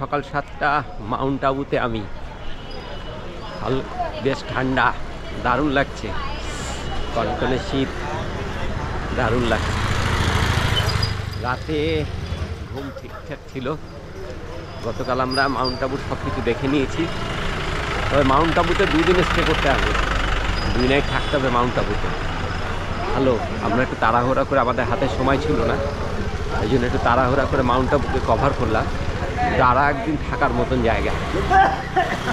সকাল 7টা, মাউন্ট আবুতে আমি। বেশ ঠান্ডা, দারুণ লাগছে, কনকনে শীত, দারুণ লাগছে। রাতে ঘুম ঠিকঠাক ছিল। গতকাল আমরা মাউন্ট আবুর সব কিছু দেখে নিয়েছি। তবে মাউন্ট আবুতে 2 দিন স্টে করতে হবে, 2 নাইট থাকতে হবে মাউন্ট আবুতে। হ্যালো, আমরা একটু তাড়াহুড়া করে, আমাদের হাতে সময় ছিল না, এই জন্য একটু তাড়াহুড়া করে মাউন্ট আবুকে কভার করলাম। তারা একদিন থাকার মতন জায়গা।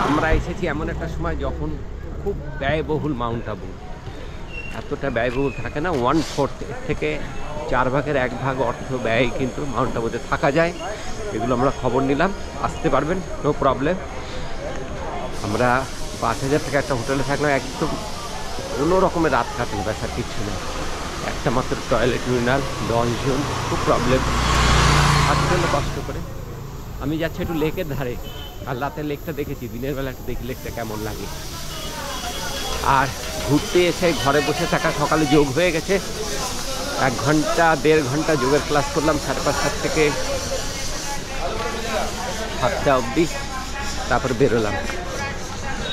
আমরা এসেছি এমন একটা সময় যখন খুব ব্যয়বহুল মাউন্ট আবু। এতটা ব্যয়বহুল থাকে না, 1/4 থেকে 4 ভাগের 1 ভাগ অর্থ ব্যয় কিন্তু মাউন্ট আবুতে থাকা যায়। এগুলো আমরা খবর নিলাম, আসতে পারবেন, নো প্রবলেম। আমরা 5,000 টাকা একটা হোটেলে থাকলাম, একদম কোনো রকমের রাত কাটেনি, ব্যাসার কিচ্ছু নেই। একটা মাত্র টয়লেট, ইউরিনাল, 10 জন, খুব প্রবলেম। থাকতে হলো কষ্ট করে। আমি যাচ্ছি একটু লেকের ধারে, আর রাতে লেকটা দেখেছি, দিনের বেলা একটু দেখি লেকটা কেমন লাগে। আর ঘুরতে এসে ঘরে বসে থাকা, সকালে যোগ হয়ে গেছে, 1 ঘন্টা 1.5 ঘন্টা যোগের ক্লাস করলাম 5:30 থেকে 7টা অবধি, তারপর বেরোলাম।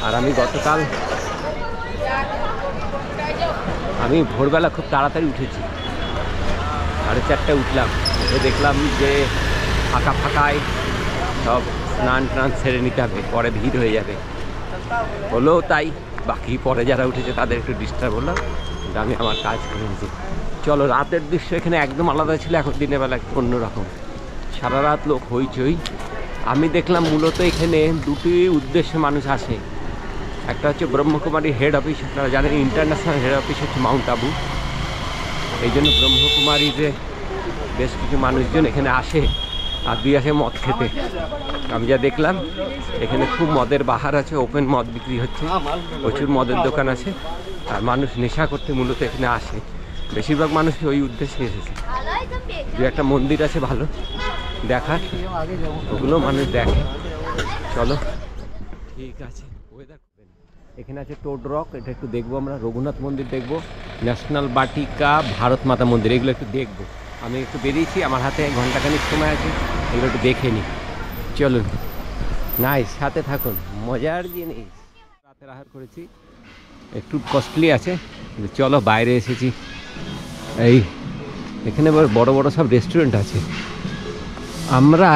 আর আমি গতকাল ভোরবেলা খুব তাড়াতাড়ি উঠেছি, 4:30টায় উঠলাম। উঠে দেখলাম যে ফাঁকায় সব স্নান টান সেরে নিতে হবে, পরে ভিড় হয়ে যাবে। হলো তাই, বাকি পরে যারা উঠেছে তাদের একটু ডিস্টার্ব হলো, কিন্তু আমি আমার কাজ করে নিয়েছি। চলো, রাতের দৃশ্য এখানে একদম আলাদা ছিল, এখন দিনের বেলা একটু অন্যরকম। সারা রাত লোক হইচই। আমি দেখলাম মূলত এখানে 2টি উদ্দেশ্যে মানুষ আসে। একটা হচ্ছে ব্রহ্মকুমারী হেড অফিস, আপনারা জানেন ইন্টারন্যাশনাল হেড অফিস হচ্ছে মাউন্ট আবু। এই জন্য ব্রহ্মকুমারীতে বেশ কিছু মানুষজন এখানে আসে, আর 2 আসে মদ খেতে। আমি যা দেখলাম এখানে খুব মদের বাহার আছে, ওপেন মদ বিক্রি হচ্ছে, প্রচুর মদের দোকান আছে, আর মানুষ নেশা করতে মূলত এখানে আসে। বেশিরভাগ মানুষ ওই উদ্দেশ্যে এসেছে। 2 একটা মন্দির আছে ভালো দেখার, ওগুলো মানুষ দেখে। চলো, ঠিক আছে। এখানে আছে টোড রক, এটা একটু দেখবো আমরা। রঘুনাথ মন্দির দেখবো, ন্যাশনাল বাটিকা, ভারত মাতা মন্দির, এগুলো একটু দেখবো। আমি একটু বেরিয়েছি, আমার হাতে ঘন্টাখানিক সময় আছে, এগুলো একটু দেখে নিই। চলুন, নাইস, সাথে থাকুন, মজার জিনিস। রাতের আহার করেছি, একটু কস্টলি আছে, কিন্তু চলো, বাইরে এসেছি। এই এখানে বড় বড় সব রেস্টুরেন্ট আছে। আমরা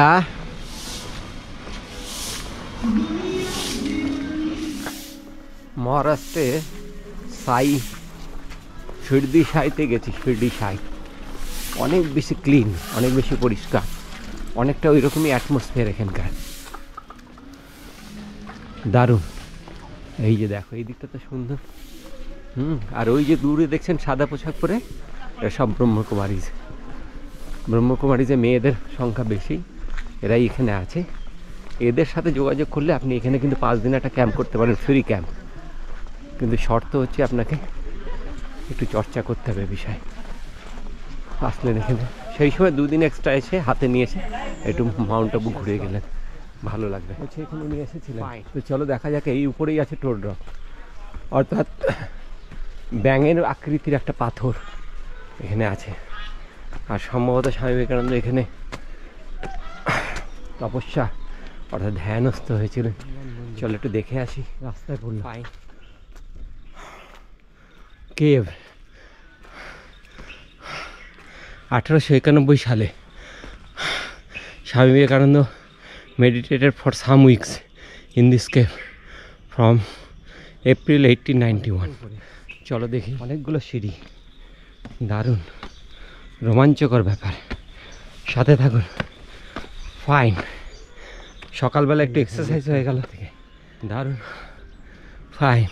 মহারাষ্ট্রে শিরডি সাইতে গেছি। শিরডি সাই অনেক বেশি ক্লিন, অনেক বেশি পরিষ্কার, অনেকটা ওই রকমই অ্যাটমসফিয়ার এখানকার, দারুণ। এই যে দেখো, এই দিকটা তো সুন্দর। আর ওই যে দূরে দেখছেন সাদা পোশাক পরে, এরা সব ব্রহ্মকুমারিজে মেয়েদের সংখ্যা বেশি, এরাই এখানে আছে। এদের সাথে যোগাযোগ করলে আপনি এখানে কিন্তু 5 দিন একটা ক্যাম্প করতে পারেন, ফ্রি ক্যাম্প। কিন্তু শর্ত হচ্ছে আপনাকে একটু চর্চা করতে হবে বিষয়। আসলেন এখানে, সেই সময় 2 দিন এক্সট্রা এসে হাতে নিয়েছে, একটু মাউন্ট আবু ঘুরে গেলেন, ভালো লাগবে। এখানে নিয়ে এসেছিলেন। তো চলো দেখা যাক। এই উপরেই আছে টোড রক, অর্থাৎ ব্যাঙের আকৃতির একটা পাথর এখানে আছে। আর সম্ভবত স্বামী বিবেকানন্দ এখানে তপস্যা অর্থাৎ ধ্যানস্থ হয়েছিলেন। চলো একটু দেখে আসি। রাস্তায় পড়লো কেভ। 1891 সালে Swami Vivekananda meditated for some weeks in this cave from April 1891. চলো দেখি। অনেকগুলো সিঁড়ি, দারুণ রোমাঞ্চকর ব্যাপার, সাথে থাকুন। ফাইন, সকালবেলা একটু এক্সারসাইজ হয়ে গেল, থেকে দারুণ। ফাইন,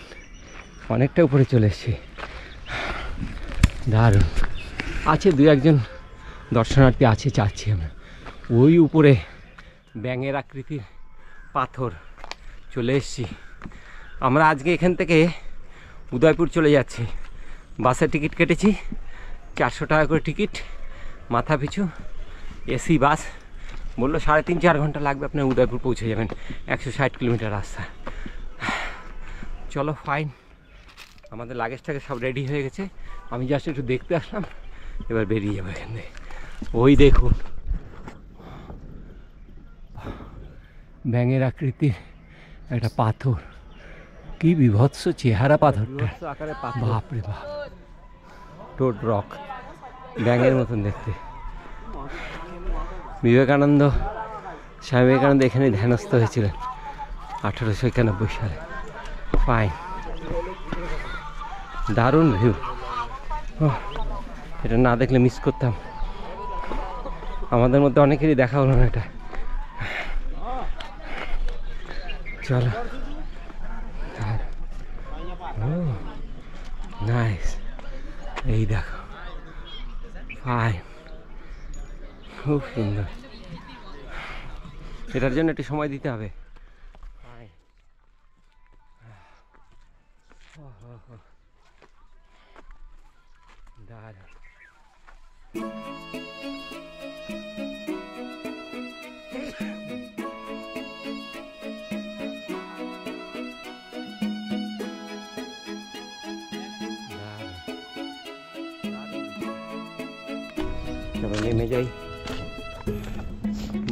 অনেকটা উপরে চলে এসেছি, দারুণ। আছে 2-1 দর্শনার্থী আছে, চাচ্ছি আমরা। ওই উপরে ব্যাঙের আকৃতির পাথর চলে এসেছি আমরা। আজকে এখান থেকে উদয়পুর চলে যাচ্ছি। বাসের টিকিট কেটেছি, 400 টাকা করে টিকিট মাথা পিছু। এসি বাস, বললো 3.5-4 ঘন্টা লাগবে, আপনার উদয়পুর পৌঁছে যাবেন। 160 কিলোমিটার রাস্তা। চলো, ফাইন। আমাদের লাগেজটাকে সব রেডি হয়ে গেছে, আমি জাস্ট একটু দেখতে আসলাম, এবার বেরিয়ে যাবো এখান থেকে। ওই দেখুন ব্যাঙের আকৃতির একটা পাথর, কি বিভৎস চেহারা পাথরটা, বাপরে বাপ। টোড রক, ব্যাঙের মতন দেখতে। বিবেকানন্দ, স্বামী বিবেকানন্দ এখানে ধ্যানস্থ হয়েছিলেন 1891 সালে। ফাইন, দারুণ ভিউ। এটা না দেখলে মিস করতাম। আমাদের মধ্যে অনেকেরই দেখা হলো না এটা। চলো, নাইস। এই দেখো, ফাইন, খুব সুন্দর। এটার জন্য একটু সময় দিতে হবে। দারুণ। চলো নেমে যাই।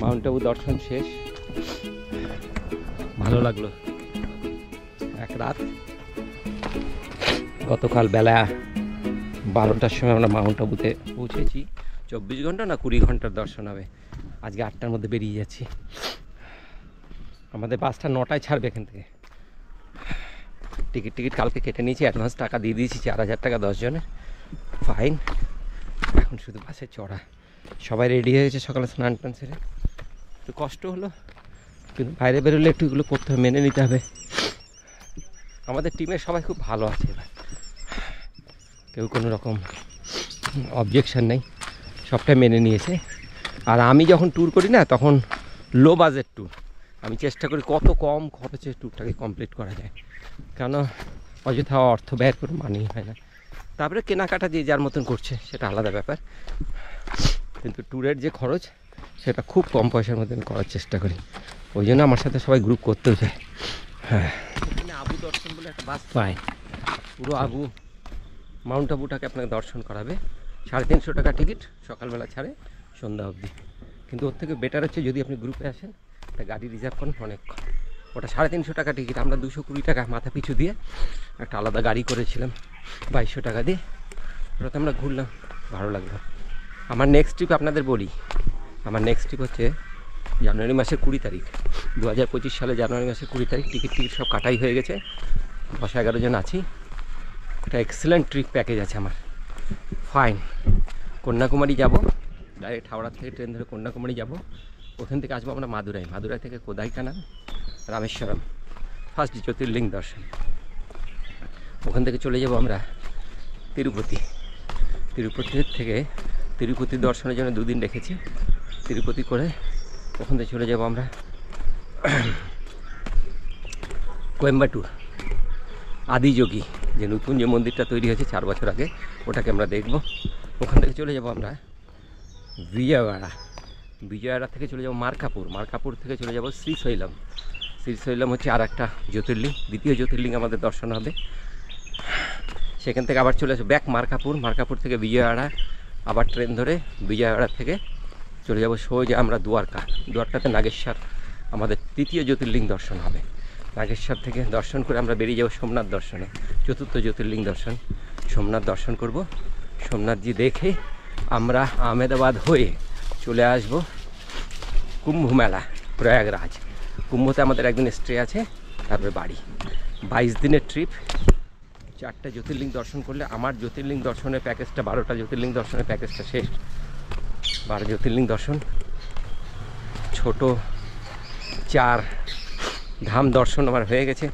মাউন্ট আবু দর্শন শেষ, ভালো লাগলো। এক রাত, গতকাল বেলা 12টার সময় আমরা মাউন্ট আবুতে পৌঁছেছি। 24 ঘন্টা না 20 ঘন্টার দর্শন হবে। আজকে 8টার মধ্যে বেরিয়ে যাচ্ছি। আমাদের বাসটা 9টায় ছাড়বে এখান থেকে। টিকিট কালকে কেটে নিয়েছি, অ্যাডভান্স টাকা দিয়ে দিয়েছি 4000 টাকা 10 জনের। ফাইন, এখন শুধু বাসে চড়া। সবাই রেডি হয়েছে, সকালে স্নান টান সেরে। একটু কষ্ট হলো, কিন্তু বাইরে বেরোলে একটু এগুলো করতে হবে, মেনে নিতে হবে। আমাদের টিমের সবাই খুব ভালো আছে এবার, কেউ কোনো রকম অবজেকশন নেই, সবটাই মেনে নিয়েছে। আর আমি যখন ট্যুর করি না, তখন লো বাজেট ট্যুর। আমি চেষ্টা করি কত কম খরচে ট্যুরটাকে কমপ্লিট করা যায়, কেন অযথা অর্থ ব্যয়ের কোনো মানেই হয় না। তারপরে কেনাকাটা যে যার মতন করছে সেটা আলাদা ব্যাপার, কিন্তু ট্যুরের যে খরচ সেটা খুব কম পয়সার মধ্যে আমি করার চেষ্টা করি। ওই জন্য আমার সাথে সবাই গ্রুপ করতেও চায়। হ্যাঁ, আবু দর্শন বলে একটা বাস পায়, পুরো আবু মাউন্ট আবুটাকে আপনাকে দর্শন করাবে। 350 টাকা টিকিট, সকালবেলা ছাড়ে সন্ধ্যা অবধি। কিন্তু ওর থেকে বেটার হচ্ছে যদি আপনি গ্রুপে আসেন, একটা গাড়ি রিজার্ভ করেন, অনেক। ওটা 350 টাকা টিকিট, আমরা 220 টাকা মাথা পিছু দিয়ে একটা আলাদা গাড়ি করেছিলাম 2200 টাকা দিয়ে। ওটাতে আমরা ঘুরলাম, ভালো লাগলো। আমার নেক্সট ট্রিপ আপনাদের বলি, আমার নেক্সট ট্রিপ হচ্ছে জানুয়ারি মাসের 20 তারিখ, 2025 সালে জানুয়ারি মাসের 20 তারিখ। টিকিট সব কাটাই হয়ে গেছে, 10-11 জন আছি। একটা এক্সেলেন্ট ট্রিপ প্যাকেজ আছে আমার। ফাইন, কন্যাকুমারী যাব, ডাইরেক্ট হাওড়া থেকে ট্রেন ধরে কন্যাকুমারী যাব। ওখান থেকে আসবো আমরা মাদুরাই, মাদুরাই থেকে কোদাইকানাল, রামেশ্বরম, ফার্স্ট জ্যোতির্লিঙ্গ দর্শন। ওখান থেকে চলে যাব আমরা তিরুপতি। তিরুপতি দর্শনের জন্য 2 দিন রেখেছি। তিরুপতি করে ওখান থেকে চলে যাব আমরা কোয়েম্বাটুর, আদিযোগী, যে নতুন যে মন্দিরটা তৈরি হয়েছে 4 বছর আগে, ওটাকে আমরা দেখব। ওখান থেকে চলে যাব আমরা বিজয়ওয়াড়া থেকে চলে যাব মার্কাপুর থেকে চলে যাব শ্রীশৈলম হচ্ছে আর একটা জ্যোতির্লিঙ্গ, দ্বিতীয় জ্যোতির্লিঙ্গ আমাদের দর্শন হবে। সেখান থেকে আবার চলে আসবো ব্যাক মার্কাপুর থেকে বিজয়ওয়াড়া, আবার ট্রেন ধরে বিজয়ওয়াড়া থেকে চলে যাব সোজা আমরা দুয়ারকাতে নাগেশ্বর, আমাদের 3য় জ্যোতির্লিঙ্গ দর্শন হবে। নাগেশ্বর থেকে দর্শন করে আমরা বেরিয়ে যাব সোমনাথ দর্শনে, 4র্থ জ্যোতির্লিঙ্গ দর্শন। সোমনাথ দর্শন করব, সোমনাথজি দেখে আমরা আহমেদাবাদ হয়ে চলে আসব কুম্ভ মেলা, প্রয়াগরাজ। কুম্ভতে আমাদের একদিন স্টে আছে, তারপরে বাড়ি। 22 দিনের ট্রিপ, 4টে জ্যোতির্লিঙ্গ দর্শন করলে আমার জ্যোতির্লিঙ্গ দর্শনের প্যাকেজটা, 12টা জ্যোতির্লিঙ্গ দর্শনের প্যাকেজটা শেষ। 12 জ্যোতির্লিঙ্গ দর্শন, ছোট 4 ধাম দর্শন আমার হয়ে গেছে,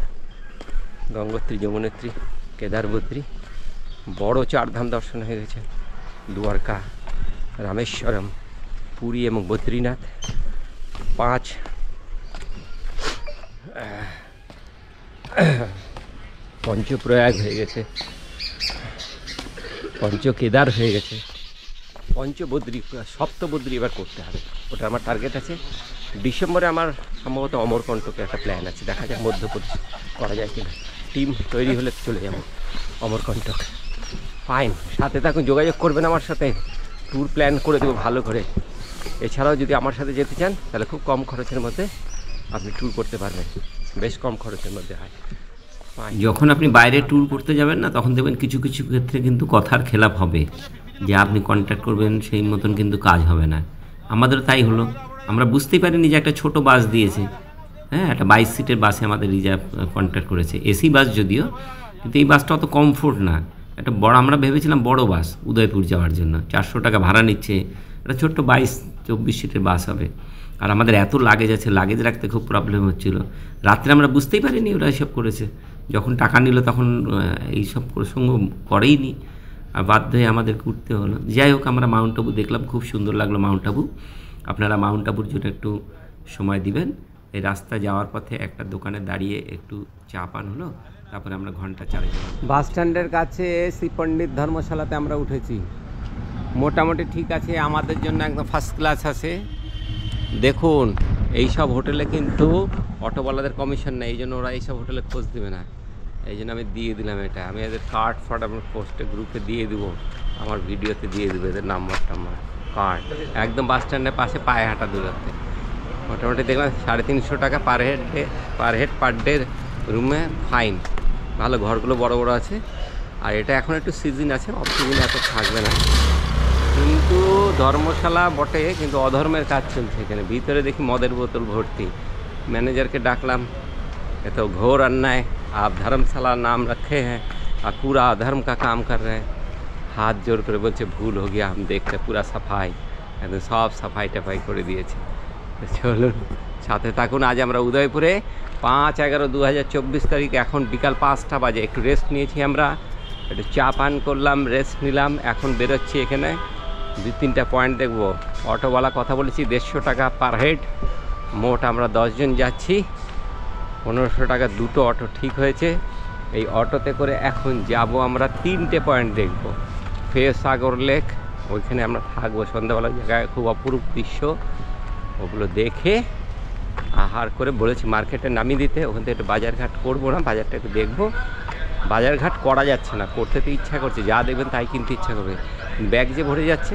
গঙ্গোত্রী, যমুনোত্রী, কেদার, বদ্রী। বড় 4 ধাম দর্শন হয়ে গেছে, দ্বারকা, রামেশ্বরম, পুরী এবং বদ্রীনাথ। 5 পঞ্চপ্রয়াগ হয়ে গেছে, পঞ্চকেদার হয়ে গেছে, পঞ্চবদ্রী, সপ্তবদ্রী এবার করতে হবে। ওটা আমার টার্গেট আছে। ডিসেম্বরে আমার সম্ভবত অমরকণ্টকে একটা প্ল্যান আছে, দেখা যাক মধ্যপ্রদেশ করা যায় কিনা। টিম তৈরি হলে চলে যাব অমরকণ্টক। ফাইন, সাথে থাকুন, যোগাযোগ করবেন আমার সাথে, ট্যুর প্ল্যান করে দেবো ভালো করে। এছাড়াও যদি আমার সাথে যেতে চান তাহলে খুব কম খরচের মধ্যে আপনি ট্যুর করতে পারবেন, বেশ কম খরচের মধ্যে হয়। যখন আপনি বাইরে ট্যুর করতে যাবেন না, তখন দেখবেন কিছু কিছু ক্ষেত্রে কিন্তু কথার খেলাপ হবে, যে আপনি কন্ট্যাক্ট করবেন সেই মতন কিন্তু কাজ হবে না। আমাদের তাই হলো, আমরা বুঝতেই পারিনি যে একটা ছোট বাস দিয়েছে, হ্যাঁ, একটা 22 সিটের বাসে আমাদের রিজার্ভ কন্ট্যাক্ট করেছে, এসি বাস যদিও, কিন্তু এই বাসটা অত কমফোর্ট না, একটা বড়, আমরা ভেবেছিলাম বড় বাস উদয়পুর যাওয়ার জন্য 400 টাকা ভাড়া নিচ্ছে, একটা ছোট্ট 22-24 সিটের বাস হবে। আর আমাদের এত লাগেজ আছে, লাগেজ রাখতে খুব প্রবলেম হচ্ছিল। রাত্রে আমরা বুঝতেই পারিনি ওরা এসব করেছে, যখন টাকা নিল তখন এইসব প্রসঙ্গ করেইনি, আর বাধ্য হয়ে আমাদেরকে উঠতে হলো। যাই হোক, আমরা মাউন্ট আবু দেখলাম, খুব সুন্দর লাগলো মাউন্ট আবু। আপনারা মাউন্ট আবুর জন্য একটু সময় দিবেন। এই রাস্তা যাওয়ার পথে একটা দোকানে দাঁড়িয়ে একটু চা পান হলো, তারপরে আমরা ঘন্টা 4 বাস স্ট্যান্ডের কাছে শ্রী পণ্ডিত ধর্মশালাতে আমরা উঠেছি। মোটামুটি ঠিক আছে, আমাদের জন্য একদম ফার্স্ট ক্লাস আছে। দেখুন, এই সব হোটেলে কিন্তু অটোওয়ালাদের কমিশন নেই, এই জন্য ওরা এইসব হোটেলে খোঁজ দেবে না, এই জন্য আমি দিয়ে দিলাম এটা। আমি এদের কার্ড ফার্ড আমার পোস্টে গ্রুপে দিয়ে দেবো, আমার ভিডিওতে দিয়ে দেবো এদের নাম্বার টাম্বার কার্ড। একদম বাস স্ট্যান্ডের পাশে পায়ে হাঁটা দূরত্বে। মোটামুটি দেখলাম 350 টাকা পার হেড পার ডে রুমে ফাইন। ভালো, ঘরগুলো বড় বড় আছে। আর এটা এখন একটু সিজন আছে, অফ সিজনে এত থাকবে না, কিন্তু ধর্মশালা বটে, কিন্তু অধর্মের কাজ চলছে এখানে। ভিতরে দেখি মদের বোতল ভর্তি। ম্যানেজারকে ডাকলাম, এ তো ঘোর अन्याय, आप धर्मशाला नाम रखे हैं और पूरा अधर्म का काम कर रहे हैं। हाथ जोड़ कर बोलছে ভুল हो गया, हम देखते पूरा सफाई, একদম সব সাফাই টাফাই করে দিয়েছে। চলুন সাথে থাকুন। আজ আমরা উদয়পুরে 5/11/2024 তারিখ, এখন বিকাল 5টা বাজে। একটু রেস্ট নিয়েছি আমরা, একটু চা পান করলাম, রেস্ট নিলাম। এখন বেরোচ্ছি, এখানে 2-3টা পয়েন্ট দেখবো। অটোওয়ালা কথা বলেছি 150 টাকা পার হেড, মোট আমরা 10 জন যাচ্ছি। 1500 টাকা দুটো অটো ঠিক হয়েছে। এই অটোতে করে এখন যাব আমরা 3টে পয়েন্ট দেখব। ফেসাগর লেক, ওইখানে আমরা থাকবো সন্ধ্যাবেলা, জায়গায় খুব অপরূপ দৃশ্য, ওগুলো দেখে আহার করে বলেছি মার্কেটে নামিয়ে দিতে। ওখান থেকে একটু বাজারঘাট করবো না, বাজারটা একটু দেখবো। বাজারঘাট করা যাচ্ছে না, করতে তো ইচ্ছা করছে, যা দেখবেন তাই কিনতে ইচ্ছা করবে, ব্যাগ যে ভরে যাচ্ছে,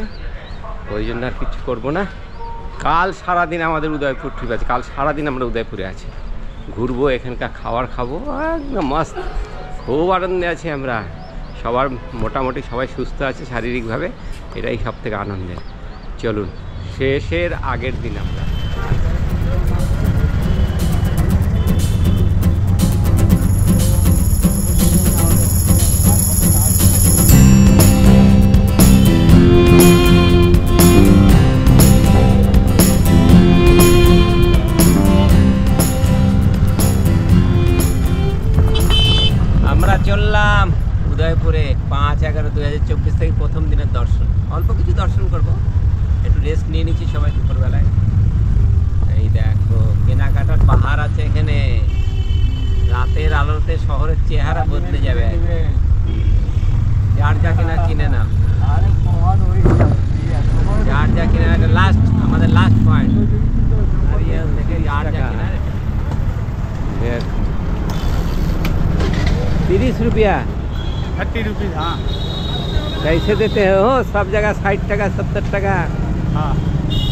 ওই জন্য আর কিছু করবো না। কাল সারাদিন আমাদের উদয়পুর ট্রিপ আছে, কাল সারাদিন আমরা উদয়পুরে আছি, ঘুরবো, এখানকার খাবার খাবো, একদম মস্ত, খুব আনন্দে আছি আমরা। সবার মোটামুটি সবাই সুস্থ আছে শারীরিকভাবে, এটাই সব থেকে আনন্দের। চলুন, শেষের আগের দিন আমরা চললাম উদয়পুরে। 5/11/2024 থেকে প্রথম দিনের দর্শন, অল্প কিছু দর্শন করব, একটু রেস্ট নিয়ে নিচ্ছি সবাই দুপুরবেলায়। এই দেখো কেনাকাটার পাহাড় আছে এখানে, রাতের আলোতে শহরের চেহারা বদলে যাবে। যার যা কেনা কিনে না, যার যা কেনা, এটা লাস্ট, আমাদের লাস্ট পয়েন্ট। যার যা কেনা 30 रुपया, 30 रुपीज़। हाँ, कैसे देते हो? सब जगह 60 टका 70 टका, हाँ,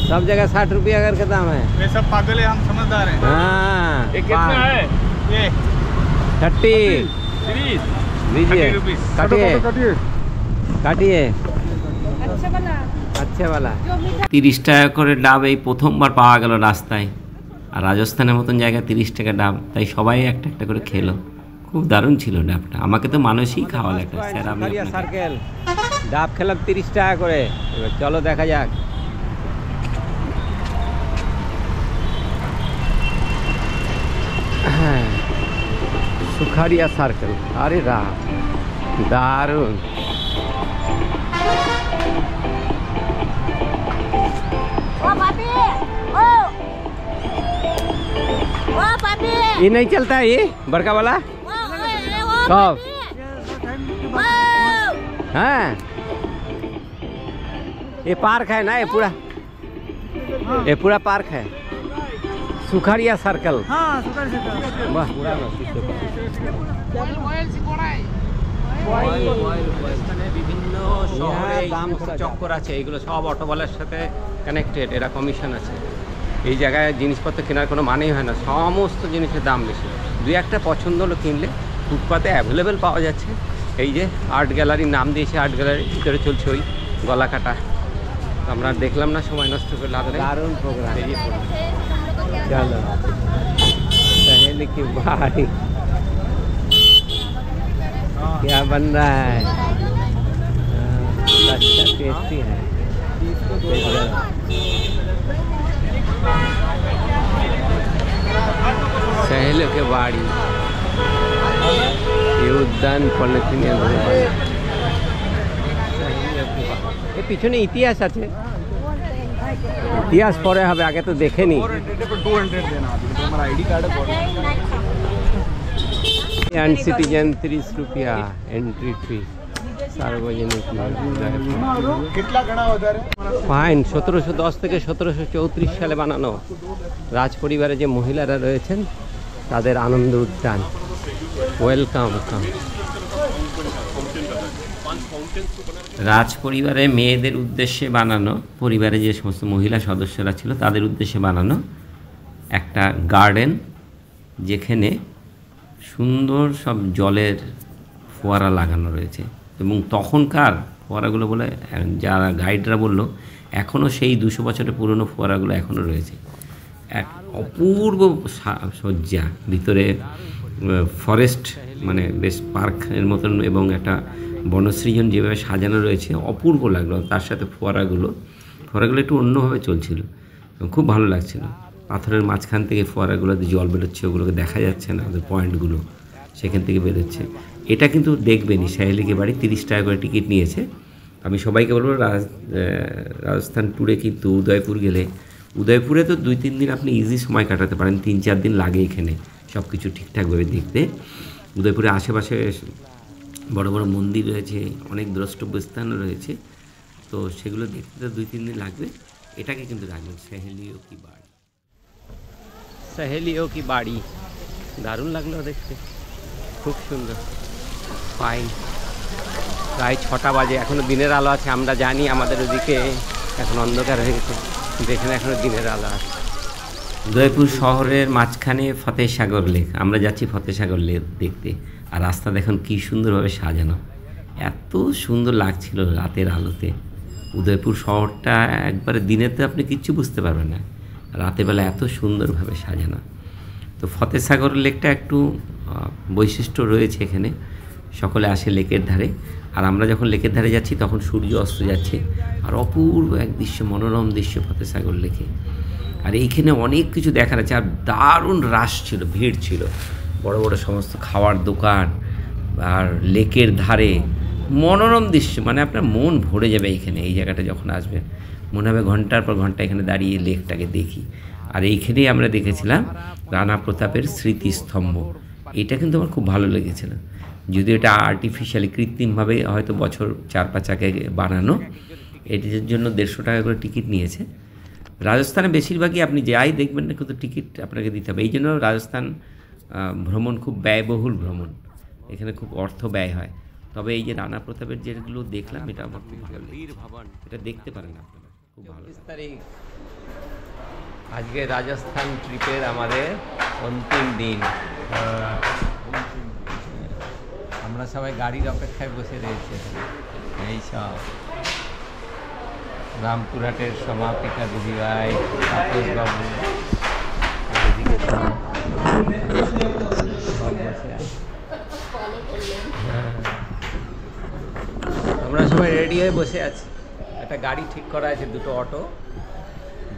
सब जगह 60 रुपया करके दाम है। ये सब पागल है, हम समझदार हैं। हाँ, ये कितना है? ये 30 30 लीजिए, 30 रुपीज़। काटिए काटिए, अच्छा वाला, अच्छे वाला। 30 টাকা করে ডাব এই প্রথমবার পাওয়া গেল রাস্তায়। আর রাজস্থানের মতন জায়গায় 30 টাকা ডাব, তাই সবাই একটা একটা করে খেলো। খুব দারুণ ছিল ডাবটা, আমাকে তো মানুষই খাওয়ালো একটা, স্যার আমি আপনাকে। সার্কেল ডাব খেলাম 30 টাকা করে। এবার চলো দেখা যাক। সুখারিয়া সার্কেল, আরে রাম, দারুণ। ओ पापी, ओ पापी, ये नहीं चलता है, ये बड़का वाला ओ कब? ओ हाँ, ये पार्क है ना, ये पूरा पार्क है, सुखारिया सर्कल। हाँ, सुपर से বাহ, এখানে বিভিন্ন শহরে দাম চক্কর আছে, এইগুলো সব অটোওয়ালার সাথে কানেক্টেড, এরা কমিশন আছে। এই জায়গায় জিনিসপত্র কেনার কোনো মানেই হয় না, সমস্ত জিনিসের দাম বেশি। দু একটা পছন্দ হলো কিনলে ফুটপাতে অ্যাভেলেবেল পাওয়া যাচ্ছে। এই যে আর্ট গ্যালারির নাম দিয়েছে, আর্ট গ্যালারির ভিতরে চলছে ওই গলা কাটা। আমরা দেখলাম না, সময় নষ্ট করে লাভ নেই। দারুণ প্রোগ্রাম, বেরিয়ে পড়লাম। চলো सहेली की बारी, क्या बन रहा है? अच्छा टेस्टी है। सहेलियों के बाड़ी, ये उद्यान पॉलिथिन ये পিছনে ইতিহাস আছে, ইতিহাস পরে হবে, আগে তো দেখেনি। 200 देना हमारा आईडी कार्ड है। एंड सिटीजन 30 रुपया एंट्री फी सार्वजनिक कितना घड़ा होता है? ফাইন। 1710 থেকে 1734 সালে বানানো রাজ পরিবারে যে মহিলারা রয়েছেন তাদের আনন্দ উদ্যান। ওয়েলকাম। রাজ পরিবারে মেয়েদের উদ্দেশ্যে বানানো, পরিবারে যে সমস্ত মহিলা সদস্যরা ছিল তাদের উদ্দেশ্যে বানানো একটা গার্ডেন, যেখানে সুন্দর সব জলের ফোয়ারা লাগানো রয়েছে। এবং তখনকার ফোয়ারাগুলো বলে, যারা গাইডরা বলল, এখনও সেই 200 বছরের পুরনো ফোয়ারাগুলো এখনও রয়েছে। এক অপূর্ব সজ্জা, ভিতরে ফরেস্ট মানে বেশ পার্কের মতন এবং একটা বনসৃজন যেভাবে সাজানো রয়েছে অপূর্ব লাগলো। তার সাথে ফোয়ারাগুলো একটু অন্যভাবে চলছিল এবং খুব ভালো লাগছিল। পাথরের মাঝখান থেকে ফোয়ারাগুলোতে জল বেরোচ্ছে, ওগুলোকে দেখা যাচ্ছে না, ওদের পয়েন্টগুলো সেখান থেকে বেরোচ্ছে। এটা কিন্তু দেখবেনই, সহেলিকে বাড়ি 30 টাকা করে টিকিট নিয়েছে। আমি সবাইকে বলবো রাজস্থান ট্যুরে কিন্তু উদয়পুর গেলে, উদয়পুরে তো 2-3 দিন আপনি ইজি সময় কাটাতে পারেন, 3-4 দিন লাগে এখানে সব কিছু ঠিকঠাকভাবে দেখতে। উদয়পুরে আশেপাশে বড় বড় মন্দির রয়েছে, অনেক দ্রষ্টব্য স্থানও রয়েছে, তো সেগুলো দেখতে তো 2-3 দিন লাগবে। এটাকে কিন্তু রাখবেন সহেলিও কি বাড়ি। सहेलियों की बाड़ी দারুণ লাগলো দেখতে, খুব সুন্দর। ফাইন। প্রায় 6টা বাজে, এখনও দিনের আলো আছে। আমরা জানি আমাদের ওদিকে এখন অন্ধকার হয়ে গেছে, কিন্তু এখানে এখনও দিনের আলো আছে। উদয়পুর শহরের মাঝখানে ফতেহসাগর লেক, আমরা যাচ্ছি ফতেহসাগর লেক দেখতে। আর রাস্তা দেখুন কী সুন্দরভাবে সাজানো, এত সুন্দর লাগছিল রাতের আলোতে। উদয়পুর শহরটা একবারে দিনেতে আপনি কিচ্ছু বুঝতে পারবেন না, রাতেরবেলা এত সুন্দরভাবে সাজানো। তো ফতেহসাগর লেকটা একটু বৈশিষ্ট্য রয়েছে এখানে, সকলে আসে লেকের ধারে। আর আমরা যখন লেকের ধারে যাচ্ছি তখন সূর্য অস্ত যাচ্ছে, আর অপূর্ব এক দৃশ্য, মনোরম দৃশ্য ফতেহসাগর লেকে। আর এইখানে অনেক কিছু দেখার আছে, আর দারুণ রাশ ছিল, ভিড় ছিল, বড় বড় সমস্ত খাওয়ার দোকান, আর লেকের ধারে মনোরম দৃশ্য, মানে আপনার মন ভরে যাবে এইখানে। এই জায়গাটা যখন আসবেন মনে হবে ঘন্টার পর ঘন্টা এখানে দাঁড়িয়ে লেকটাকে দেখি। আর এইখানেই আমরা দেখেছিলাম রানা প্রতাপের স্মৃতিস্তম্ভ, এটা কিন্তু আমার খুব ভালো লেগেছিল। যদিও এটা আর্টিফিশিয়ালি, কৃত্রিমভাবে হয়তো বছর 4-5 আগে বানানো, এটির জন্য 150 টাকা করে টিকিট নিয়েছে। রাজস্থানে বেশিরভাগই আপনি যাই দেখবেন না, কিন্তু টিকিট আপনাকে দিতে হবে। এই জন্য রাজস্থান ভ্রমণ খুব ব্যয়বহুল ভ্রমণ, এখানে খুব অর্থ ব্যয় হয়। তবে এই যে রানা প্রতাপের যেগুলো দেখলাম, এটা আমার খুব ভালো ভবন, এটা দেখতে পারেন আপনারা, খুব ভালো। 30 তারিখ আজকে রাজস্থান ট্রিপের আমাদের অন্তিম দিন। আমরা সবাই গাড়ির অপেক্ষায় বসে রয়েছে। এই সব রামপুরহাটের সমাপিকা দিদিভাই, তাপসবাবু, এদিকে সব বসে আছে। আমরা সবাই রেডি হয়ে বসে আছি। একটা গাড়ি ঠিক করা আছে, 2টো অটো,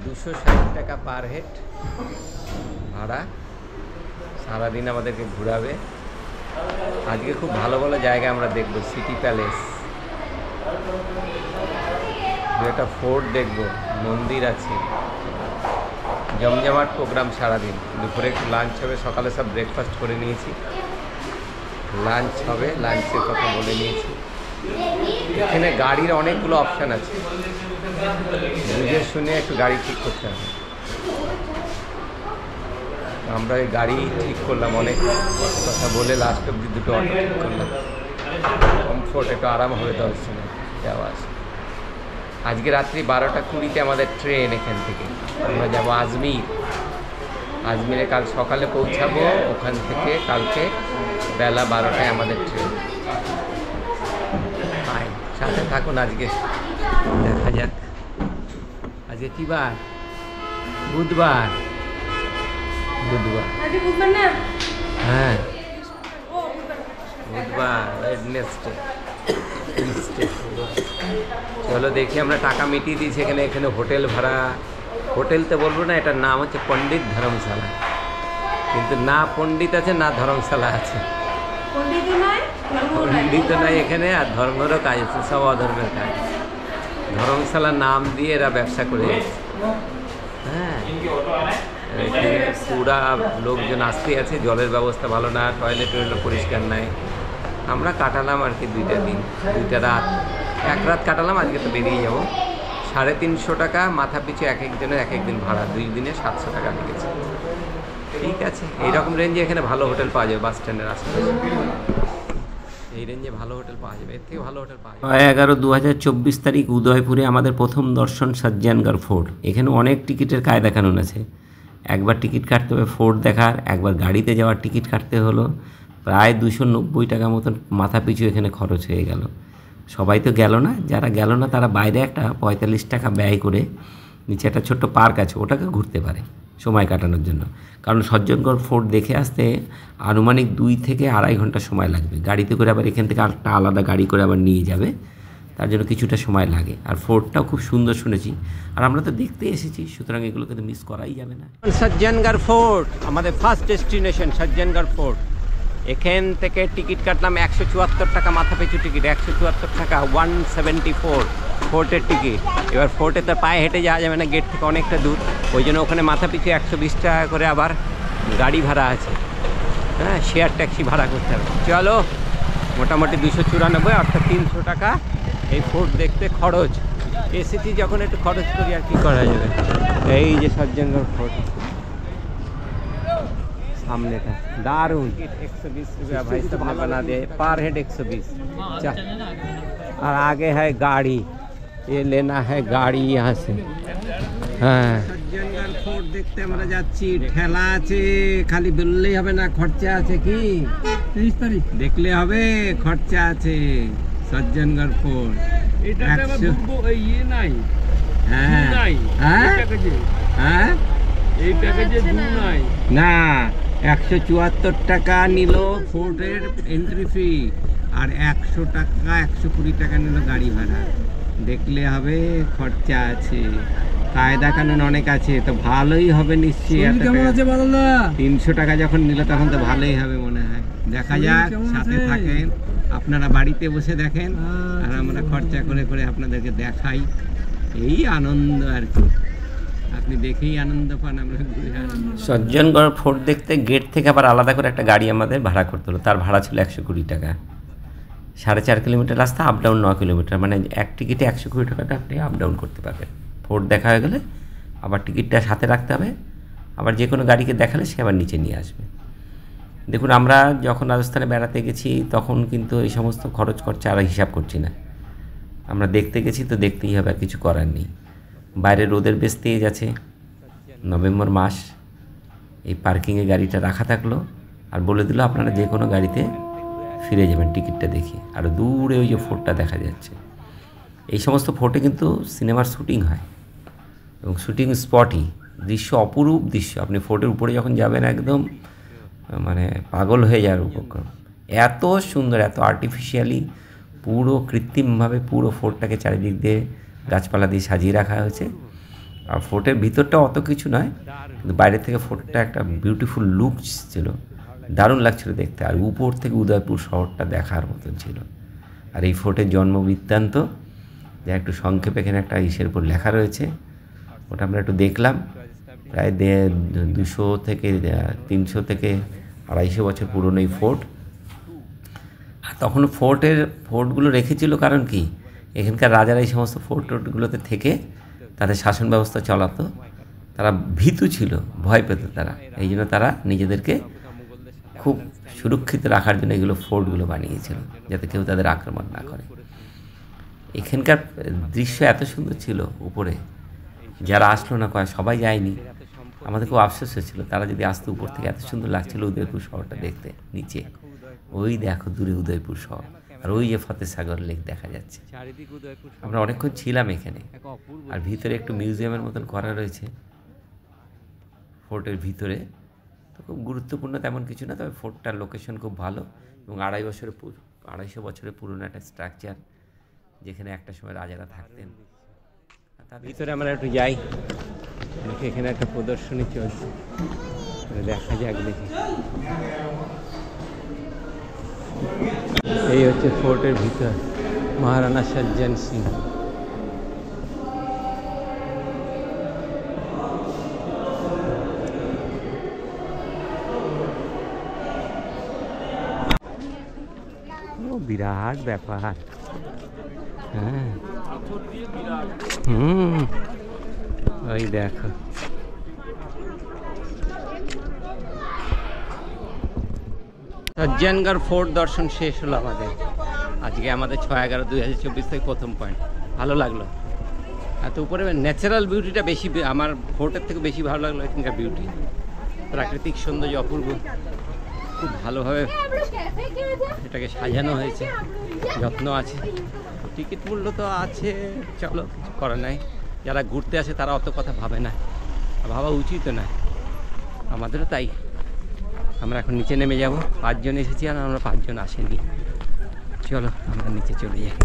260 টাকা পার হেড ভাড়া, সারাদিন আমাদেরকে ঘোরাবে। আজকে খুব ভালো ভালো জায়গা আমরা দেখব, সিটি প্যালেস, একটা ফোর্ট দেখব, মন্দির আছে, জমজমাট প্রোগ্রাম সারাদিন। দুপুরে একটু লাঞ্চ হবে, সকালে সব ব্রেকফাস্ট করে নিয়েছি, লাঞ্চ হবে, লাঞ্চের কথা বলে নিয়েছি। এখানে গাড়ির অনেকগুলো অপশান আছে, বুঝে শুনে একটু গাড়ি ঠিক করতে হবে। আমরা এই গাড়ি ঠিক করলাম, অনেক কথা বলে লাস্ট অব্দি 2টো অটো ঠিক করলাম। কমফোর্ট, একটু আরাম হবে দর্শনে যাওয়া আসা। আজকে রাত্রি 12:20 আমাদের ট্রেন এখান থেকে। আমরা যাবো আজমির। আজমিরে কাল সকালে পৌঁছাবো, ওখান থেকে কালকে বেলা 12টায় আমাদের ট্রেন। সাথে থাকুন, আজকে দেখা যাক। আজকে কি বার? বুধবার। হ্যাঁ, বুধবার, ওয়েডনেসডে। চলো দেখি, আমরা টাকা মিটিয়ে দিয়েছি। এখানে হোটেল ভাড়া, হোটেল তো বলবো না, এটার নাম হচ্ছে পণ্ডিত ধর্মশালা। কিন্তু না পণ্ডিত আছে না ধর্মশালা আছে। পণ্ডিত নাই এখানে, আর ধর্মেরও কাজ আছে, সব অধর্মের কাজ। ধর্মশালার নাম দিয়ে এরা ব্যবসা করে যাচ্ছে। হ্যাঁ, পুরা লোকজন আসতে আছে, জলের ব্যবস্থা ভালো না, টয়লেট পরিষ্কার নাই। আমরা কাটালাম আর কি 2টা দিন, 2টা রাত, 1 রাত কাটালাম। আজকে তো বেরিয়ে যাবো। 350 টাকা মাথা পিছু এক একজনের এক একদিন ভাড়া, 2 দিনে 700 টাকা লেগেছে। ঠিক আছে, এইরকম রেঞ্জে এখানে ভালো হোটেল পাওয়া যাবে। বাস স্ট্যান্ডের আশেপাশে এই রেঞ্জে ভালো হোটেল পাওয়া যাবে, এর থেকে ভালো হোটেল পাওয়া যাবে। 11/11/2024 তারিখ উদয়পুরে আমাদের প্রথম দর্শন সজ্জনগড় ফোর্ট। এখানে অনেক টিকিটের কায়দা কানুন আছে। একবার টিকিট কাটতে হবে ফোর্ট দেখার, একবার গাড়িতে যাওয়ার টিকিট কাটতে হলো। প্রায় 290 টাকা মতন মাথা পিছু এখানে খরচ হয়ে গেল। সবাই তো গেল না, যারা গেল না তারা বাইরে একটা 45 টাকা ব্যয় করে নিচে একটা ছোট্ট পার্ক আছে, ওটাকে ঘুরতে পারে সময় কাটানোর জন্য। কারণ সজ্জনগড় ফোর্ট দেখে আসতে আনুমানিক 2 থেকে 2.5 ঘন্টা সময় লাগবে। গাড়িতে করে আবার এখান থেকে একটা আলাদা গাড়ি করে আবার নিয়ে যাবে, তার জন্য কিছুটা সময় লাগে। আর ফোর্টটাও খুব সুন্দর শুনেছি, আর আমরা তো দেখতে এসেছি, সুতরাং এগুলোকে তো মিস করাই যাবে না। সজ্জনগড় ফোর্ট আমাদের ফার্স্ট ডেস্টিনেশন, সজ্জনগড় ফোর্ট। এখান থেকে টিকিট কাটলাম 174 টাকা মাথা পিছু টিকিট, 174 টাকা, 174 ফোর্টের টিকিট। এবার ফোর্টে তো পায়ে হেঁটে যাওয়া যাবে না, গেট থেকে অনেকটা দূর, ওই জন্য ওখানে মাথা পিছু 120 টাকা করে আবার গাড়ি ভাড়া আছে। হ্যাঁ, শেয়ার ট্যাক্সি ভাড়া করতে হবে। চলো, মোটামুটি 294 অর্থাৎ 300 টাকা এই ফোর্ট দেখতে খরচ। এসেছি যখন একটু খরচ করি, আর কি করা যাবে। এই যে সজ্জনগড় ফোর্ট सामने का, दारुण। 120 रुपया भाई साहब ने बना दिया, पर हेड 120। और आगे है गाड़ी, ये लेना है गाड़ी यहाँ से। হ্যাঁ, সজ্জনগড় ফোর্ট দেখতে আমরা যাচ্ছি। ঠেলা আছে, খালি বললেই হবে না, খরচা আছে। কি 30 তারিখ দেখলে হবে, খরচা আছে। সজ্জনগড় ফোর্ট এটাতে ইয়ে নাই। হ্যাঁ হ্যাঁ হ্যাঁ, এই প্যাকেজে দু নাই না। 174 টাকা নিল ফোর্টের এন্ট্রি ফি, আর 100 টাকা 120 টাকা নিল গাড়ি ভাড়া। দেখলে হবে, খরচা আছে, কায়দা কানুন অনেক আছে, তো ভালোই হবে নিশ্চয়ই। 300 টাকা যখন নিল তখন তো ভালোই হবে মনে হয়। দেখা যাক, সাথে থাকেন, আপনারা বাড়িতে বসে দেখেন, আর আমরা খরচা করে করে আপনাদেরকে দেখাই। এই আনন্দ আর কি, আপনি দেখেই আনন্দ পান, আমরা ঘুরে আনন্দ। সজ্জনগড় ফোর্ট দেখতে গেট থেকে আবার আলাদা করে একটা গাড়ি আমাদের ভাড়া করতে হলো। তার ভাড়া ছিল 120 টাকা। 4.5 কিলোমিটার রাস্তা, আপ ডাউন 9 কিলোমিটার, মানে এক টিকিটে 120 টাকাটা আপনি আপ ডাউন করতে পারবেন। ফোর্ট দেখা হয়ে গেলে আবার টিকিটটা সাথে রাখতে হবে, আবার যে কোনো গাড়িকে দেখালে সে আবার নিচে নিয়ে আসবে। দেখুন, আমরা যখন রাজস্থানে বেড়াতে গেছি তখন কিন্তু এই সমস্ত খরচ খরচা আর হিসাব করছি না। আমরা দেখতে গেছি তো দেখতেই হবে, আর কিছু করার নেই। বাইরে রোদের বেশ তেজ আছে, নভেম্বর মাস। এই পার্কিংয়ে গাড়িটা রাখা থাকলো, আর বলে দিল আপনারা যে কোনো গাড়িতে ফিরে যাবেন টিকিটটা দেখে। আর দূরে ওই যে ফোর্টটা দেখা যাচ্ছে। এই সমস্ত ফোর্টে কিন্তু সিনেমার শ্যুটিং হয়, এবং শ্যুটিং স্পটই, দৃশ্য অপরূপ দৃশ্য। আপনি ফোর্টের উপরে যখন যাবেন একদম মানে পাগল হয়ে যাওয়ার উপক্রম। এত সুন্দর, এত আর্টিফিশিয়ালি, পুরো কৃত্রিমভাবে পুরো ফোর্টটাকে চারিদিক দিয়ে গাছপালা দিয়ে সাজিয়ে রাখা হয়েছে। আর ফোর্টের ভিতরটা অত কিছু নয়, কিন্তু বাইরে থেকে ফোর্টটা একটা বিউটিফুল লুক ছিল, দারুণ লাগছিল দেখতে। আর উপর থেকে উদয়পুর শহরটা দেখার মতন ছিল। আর এই ফোর্টের জন্ম বৃত্তান্ত যা একটু সংক্ষেপে এখানে একটা ইসের উপর লেখা রয়েছে, ওটা আমরা একটু দেখলাম। প্রায় 200 থেকে 300 থেকে 250 বছর পুরনো এই ফোর্ট। আর তখন ফোর্টগুলো রেখেছিল কারণ কি, এখানকার রাজারা এই সমস্ত ফোর্টগুলোতে থেকে তাদের শাসন ব্যবস্থা চালাতো। তারা ভীতু ছিল, ভয় পেত তারা, এই জন্য তারা নিজেদেরকে খুব সুরক্ষিত রাখার জন্য এগুলো ফোর্টগুলো বানিয়েছিল, যাতে কেউ তাদের আক্রমণ না করে। এখানকার দৃশ্য এত সুন্দর ছিল উপরে, যারা আসলো না কয় সবাই যায়নি, আমাদের খুব আফসোস হয়েছিল। তারা যদি আসতো, উপর থেকে এত সুন্দর লাগছিল উদয়পুর শহরটা দেখতে। নিচে ওই দেখো দূরে উদয়পুর শহর, আর ওই যে ফতেসাগর লেক দেখা যাচ্ছে। চারিদিক উদয়পুর আমরা অনেকক্ষণ ছিলাম এখানে। এক অপূর্ব আর ভিতরে একটু মিউজিয়ামের মতন করা রয়েছে ফোর্টের ভিতরে। তো খুব গুরুত্বপূর্ণ তেমন কিছু না, তবে ফোর্টটার লোকেশন খুব ভালো এবং 250 বছরের পুরনো একটা স্ট্রাকচার, যেখানে একটা সময় রাজারা থাকতেন। আর তার ভিতরে আমরা একটু যাই, দেখি এখানে একটা প্রদর্শনী চলছে, দেখা যাক দেখি। এই হচ্ছে ফোর্টের ভিতর, মহারানা সজ্জন সিং। ও বিরাট ব্যাপার। হ্যাঁ, ওই দেখো সজ্জনগড় ফোর্ট দর্শন শেষ হলো আমাদের আজকে। আমাদের 6/11/2024 থেকে প্রথম পয়েন্ট। ভালো লাগলো। এত উপরে ন্যাচারাল বিউটিটা বেশি, আমার ফোর্টের থেকে বেশি ভালো লাগলো এখানকার বিউটি। প্রাকৃতিক সৌন্দর্য অপূর্ব, খুব ভালোভাবে এটাকে সাজানো হয়েছে, যত্ন আছে। টিকিট মূল্য তো আছে, চলো কিছু করার নাই। যারা ঘুরতে আসে তারা অত কথা ভাবে না, ভাবা উচিত না। আমাদেরও তাই। আমরা এখন নিচে নেমে যাব। 5 জন এসেছি আর আমরা 5 জন আসেনি। চলো আমরা নিচে চলে যাই।